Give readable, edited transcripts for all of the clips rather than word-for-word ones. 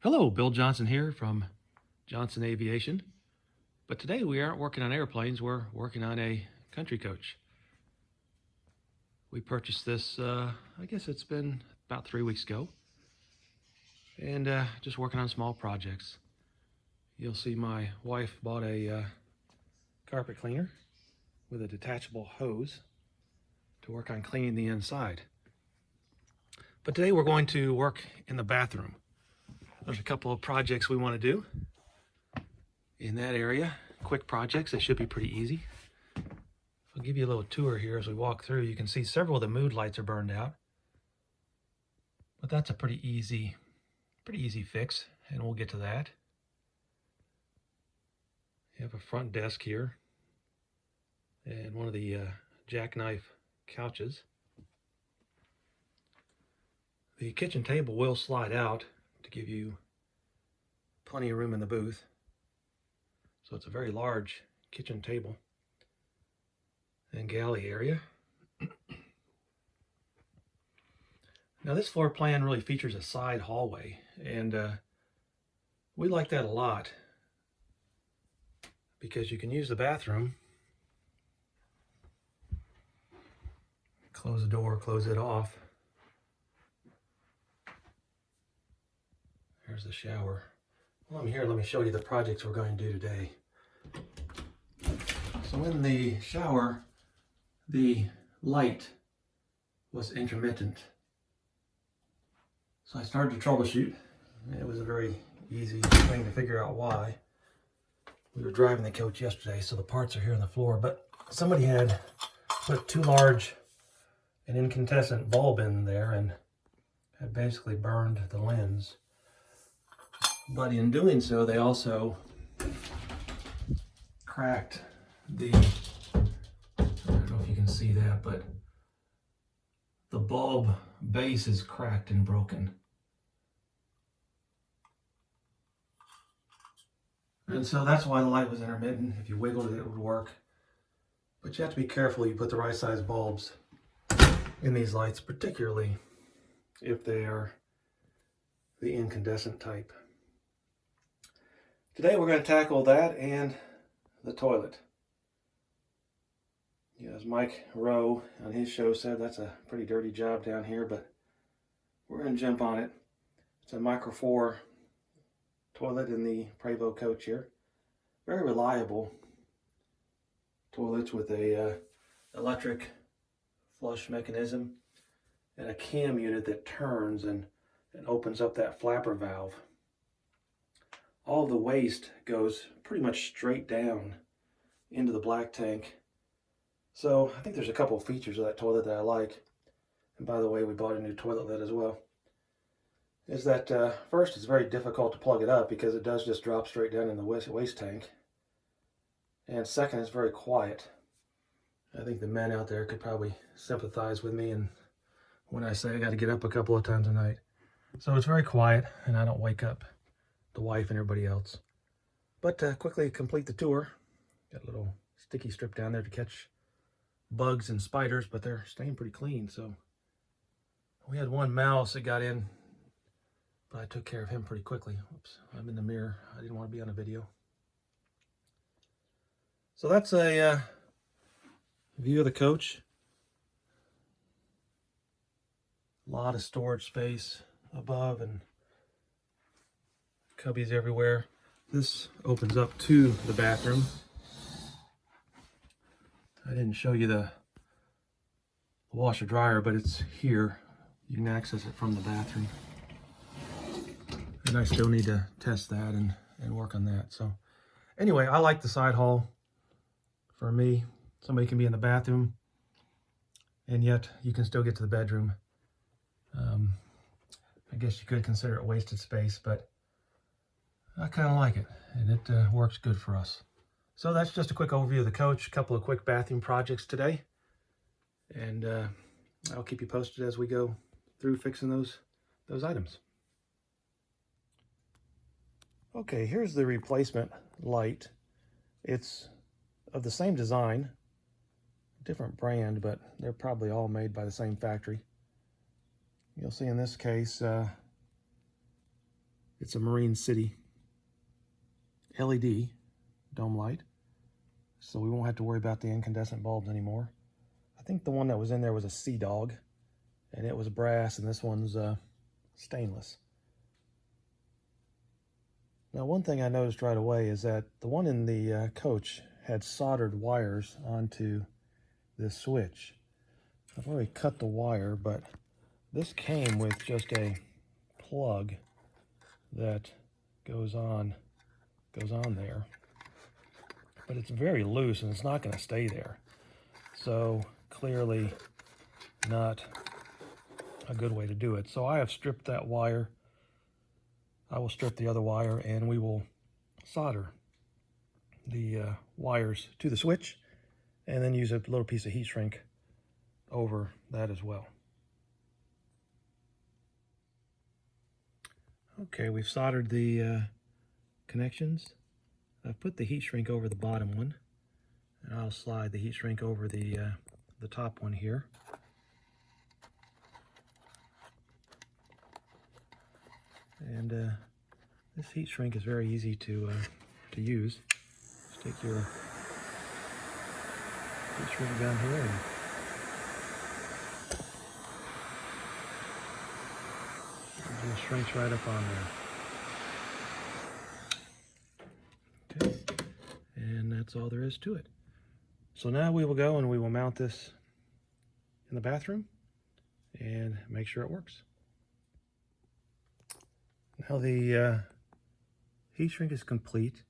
Hello, Bill Johnson here from Johnson Aviation. But today we aren't working on airplanes, we're working on a country coach. We purchased this, I guess it's been about 3 weeks ago, and just working on small projects. You'll see my wife bought a carpet cleaner with a detachable hose to work on cleaning the inside. But today we're going to work in the bathroom. There's a couple of projects we want to do in that area. Quick projects, they should be pretty easy. I'll give you a little tour here as we walk through. You can see several of the mood lights are burned out, but that's a pretty easy fix, and we'll get to that. You have a front desk here and one of the jackknife couches. The kitchen table will slide out to give you plenty of room in the booth. So it's a very large kitchen table and galley area. Now this floor plan really features a side hallway, and we like that a lot because you can use the bathroom, close the door, close it off. There's the shower. Well, I'm here, let me show you the projects we're going to do today. So in the shower, the light was intermittent. So I started to troubleshoot. It was a very easy thing to figure out why. We were driving the coach yesterday, so the parts are here on the floor, but somebody had put too large an incandescent bulb in there and had basically burned the lens. But in doing so, they also cracked the, I don't know if you can see that, but the bulb base is cracked and broken. And so that's why the light was intermittent. If you wiggled it, it would work. But you have to be careful you put the right size bulbs in these lights, particularly if they are the incandescent type. Today we're going to tackle that and the toilet. As Mike Rowe on his show said, that's a pretty dirty job down here, but we're going to jump on it. It's a Micro 4 toilet in the Prevost coach here. Very reliable toilets with a electric flush mechanism and a cam unit that turns and opens up that flapper valve. All the waste goes pretty much straight down into the black tank. So I think there's a couple of features of that toilet that I like. And by the way, we bought a new toilet lid as well. Is that first, it's very difficult to plug it up because it does just drop straight down in the waste tank. And second, it's very quiet. I think the men out there could probably sympathize with me and when I say I got to get up a couple of times a night. So it's very quiet and I don't wake up the wife and everybody else. But quickly complete the tour. Got a little sticky strip down there to catch bugs and spiders, but they're staying pretty clean. So we had one mouse that got in, but I took care of him pretty quickly. Oops, I'm in the mirror. I didn't want to be on a video. So that's a view of the coach. A lot of storage space above and cubbies everywhere. This opens up to the bathroom. I didn't show you the washer dryer, but it's here. You can access it from the bathroom. And I still need to test that and work on that. So anyway, I like the side hall. For me, somebody can be in the bathroom and yet you can still get to the bedroom. I guess you could consider it wasted space, but I kind of like it and it works good for us. So that's just a quick overview of the coach, a couple of quick bathroom projects today. And I'll keep you posted as we go through fixing those items. Okay, here's the replacement light. It's of the same design, different brand, but they're probably all made by the same factory. You'll see in this case, It's a Marine City LED dome light, so we won't have to worry about the incandescent bulbs anymore. I think the one that was in there was a Sea Dog, and it was brass, and this one's stainless. Now, one thing I noticed right away is that the one in the coach had soldered wires onto this switch. I've already cut the wire, but this came with just a plug that goes on there. But it's very loose and it's not going to stay there. So clearly not a good way to do it. So I have stripped that wire. I will strip the other wire and we will solder the wires to the switch and then use a little piece of heat shrink over that as well. Okay, we've soldered the connections. I've put the heat shrink over the bottom one, and I'll slide the heat shrink over the top one here. And this heat shrink is very easy to use. Just take your heat shrink down here and it just shrinks right up on there. Okay, and that's all there is to it. So now we will go and we will mount this in the bathroom and make sure it works. Now the heat shrink is complete,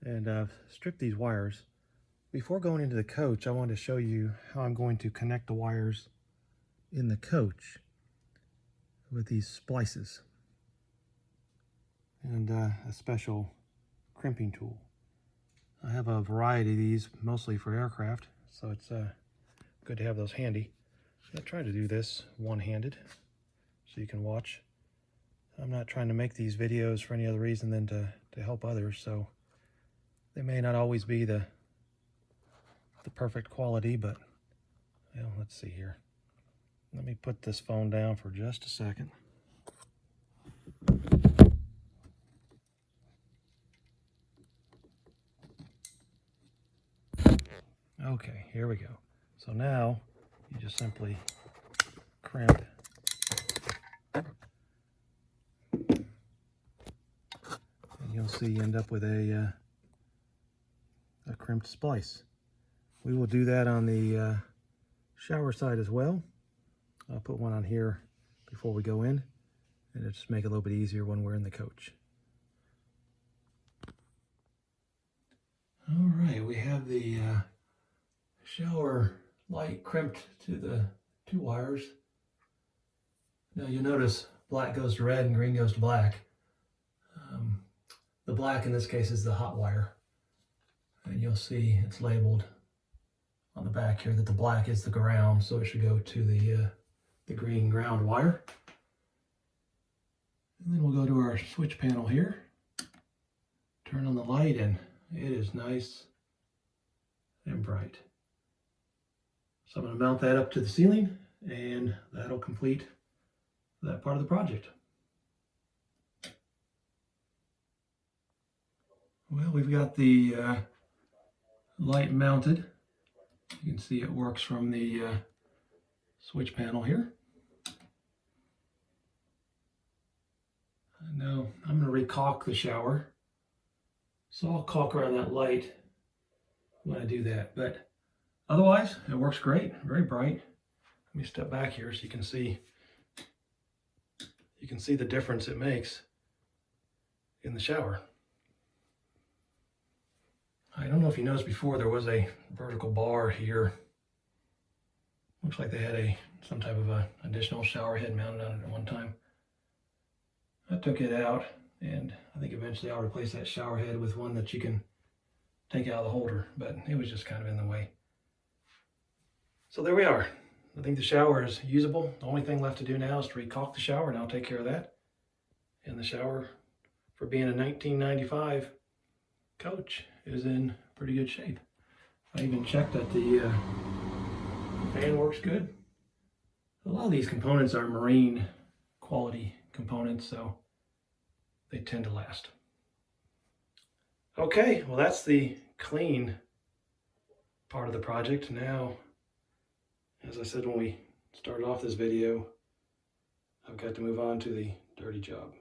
and I've stripped these wires. Before going into the coach, I wanted to show you how I'm going to connect the wires in the coach with these splices and a special crimping tool. I have a variety of these, mostly for aircraft, so it's good to have those handy. I try to do this one-handed so you can watch. I'm not trying to make these videos for any other reason than to help others, so they may not always be the perfect quality, but well, let's see here. Let me put this phone down for just a second. Okay, here we go. So now you just simply crimp and you'll see you end up with a crimped splice. We will do that on the shower side as well. I'll put one on here before we go in, and it'll just make it a little bit easier when we're in the coach. All right, we have the shower light crimped to the two wires. Now you'll notice black goes to red and green goes to black. The black in this case is the hot wire, and you'll see it's labeled on the back here that the black is the ground, so it should go to the green ground wire. And then we'll go to our switch panel here, turn on the light, and it is nice and bright. So I'm going to mount that up to the ceiling, and that'll complete that part of the project. Well, we've got the light mounted. You can see it works from the switch panel here. Now I'm going to recaulk the shower. So I'll caulk around that light when I do that. But otherwise, it works great, very bright. Let me step back here so you can see the difference it makes in the shower. I don't know if you noticed before, there was a vertical bar here. Looks like they had some type of a additional shower head mounted on it at one time. I took it out, and I think eventually I'll replace that shower head with one that you can take out of the holder, but it was just kind of in the way. So there we are. I think the shower is usable. The only thing left to do now is to recaulk the shower, and I'll take care of that. And the shower, for being a 1995 coach, is in pretty good shape. I even checked that the fan works good. A lot of these components are marine quality components, so they tend to last. Okay, well that's the clean part of the project. Now, as I said when we started off this video, I've got to move on to the dirty job.